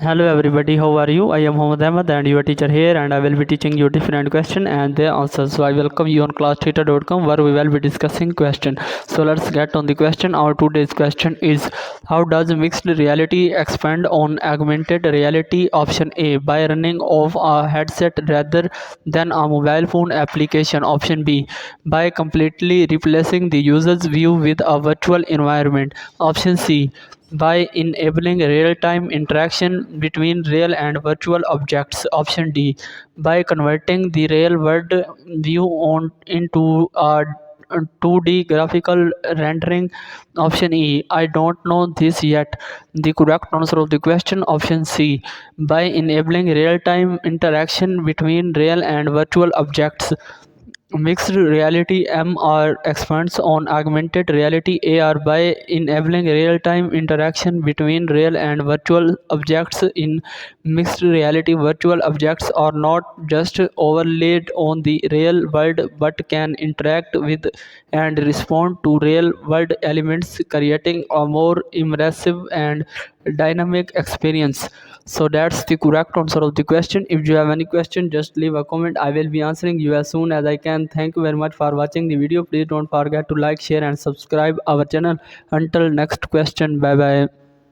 Hello everybody, how are you? I am Mohammad Ahmed and your teacher here, and I will be teaching you different question and their answers. So I welcome you on classtheta.com where we will be discussing question. So let's get on the question. Our today's question is, how does mixed reality expand on augmented reality? Option A, by running off a headset rather than a mobile phone application. Option B, by completely replacing the user's view with a virtual environment. Option C, by enabling real-time interaction between real and virtual objects. Option D, by converting the real-world view into a 2D graphical rendering. Option E, I don't know this yet. The correct answer of the question, option C, by enabling real-time interaction between real and virtual objects. Mixed reality (MR) expands on augmented reality (AR) by enabling real-time interaction between real and virtual objects. In mixed reality, virtual objects are not just overlaid on the real world but can interact with and respond to real-world elements, creating a more immersive and dynamic experience. So that's the correct answer of the question. If you have any question, just leave a comment. I will be answering you as soon as I can. Thank you very much for watching the video. Please don't forget to like, share and subscribe our channel. Until next question, bye bye.